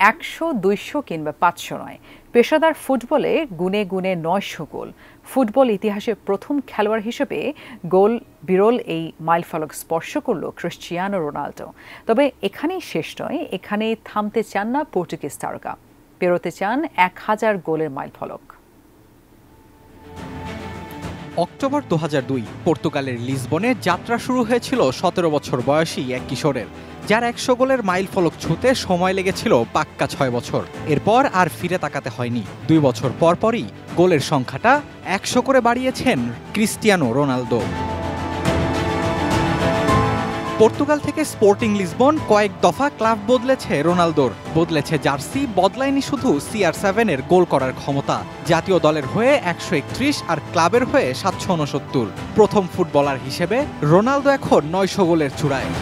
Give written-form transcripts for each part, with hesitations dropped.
100, 200 কিংবা 500 নয়, পেশাদার ফুটবলে গুনে গুনে 900 গোল। ফুটবল ইতিহাসে প্রথম খেলোয়াড় হিসেবে গোল বিরল এই মাইলফলক স্পর্শ করল ক্রিস্টিয়ানো রোনাল্ডো। তবে এখানেই শেষ নয়, এখানে থামতে চান না পর্তুগিজ তারকা, পেরোতে চান 1000 গোলের মাইলফলক। অক্টোবর 2002 পর্তুগালের লিসবনে যাত্রা শুরু হয়েছিল 17 বছর বয়সী এক কিশোরের, যার 100 গোলের মাইল ফলক ছুঁতে সময় লেগেছিল পাক্কা 6 বছর। এরপর আর ফিরে তাকাতে হয়নি। 2 বছর পরপরই গোলের সংখ্যাটা 100 করে বাড়িয়েছেন ক্রিস্টিয়ানো রোনালদো। পর্তুগাল থেকে স্পোর্টিং লিসবন কয়েক দফা ক্লাব বদলেছে রোনালদোর, বদলেছে জার্সি, বদলায়নি শুধু CR7 এর গোল করার ক্ষমতা। জাতীয় দলের হয়ে 131 আর ক্লাবের হয়ে 769। প্রথম ফুটবলার হিসেবে রোনালদো এখন 900 গোলের চূড়ায়।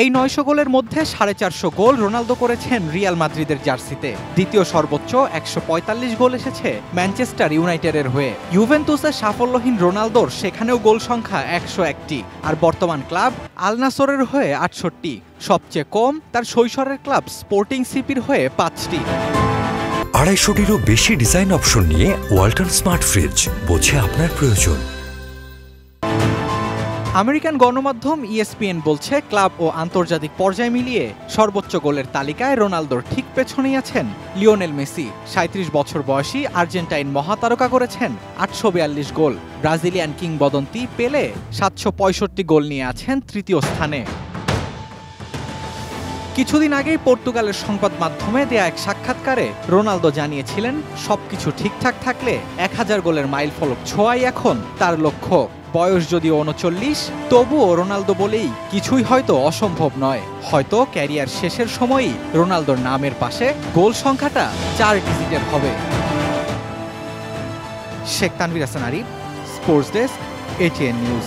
এই 900 গোলের মধ্যে 450 গোল রোনালদো করেছেন রিয়াল মাদ্রিদের জার্সিতে। দ্বিতীয় সর্বোচ্চ 145 গোল এসেছে ম্যানচেস্টার ইউনাইটেডের হয়ে। ইউভেন্তুসের সাফল্যহীন রোনালদোর সেখানেও গোল সংখ্যা 101টি, আর বর্তমান ক্লাব আল নাসরের হয়ে 68। সবচেয়ে কম তার শৈশবের ক্লাব স্পোর্টিং সিপির হয়ে 5টি। 250টিরও বেশি ডিজাইন অপশন নিয়ে ওয়ালটন স্মার্ট ফ্রিজ, বোঝে আপনার প্রয়োজন। আমেরিকান গণমাধ্যম ESPN বলছে, ক্লাব ও আন্তর্জাতিক পর্যায় মিলিয়ে সর্বোচ্চ গোলের তালিকায় রোনালদোর ঠিক পেছনেই আছেন লিওনেল মেসি। 37 বছর বয়সী আর্জেন্টাইন মহাতারকা করেছেন 842 গোল। ব্রাজিলিয়ান কিংবদন্তি পেলে 765 গোল নিয়ে আছেন তৃতীয় স্থানে। কিছুদিন আগেই পর্তুগালের সংবাদ মাধ্যমে দেয়া এক সাক্ষাৎকারে রোনালদো জানিয়েছিলেন, সবকিছু ঠিকঠাক থাকলে 1000 গোলের মাইলফলক ছোঁয়াই এখন তার লক্ষ্য। বয়স যদিও 39, তবুও রোনালদো বলেই কিছুই হয়তো অসম্ভব নয়। হয়তো ক্যারিয়ার শেষের সময়ই রোনালদোর নামের পাশে গোল সংখ্যাটা 4 ডিজিটের হবে। Sheikh Tanvir Hasan Arif, sports desk, ATN news.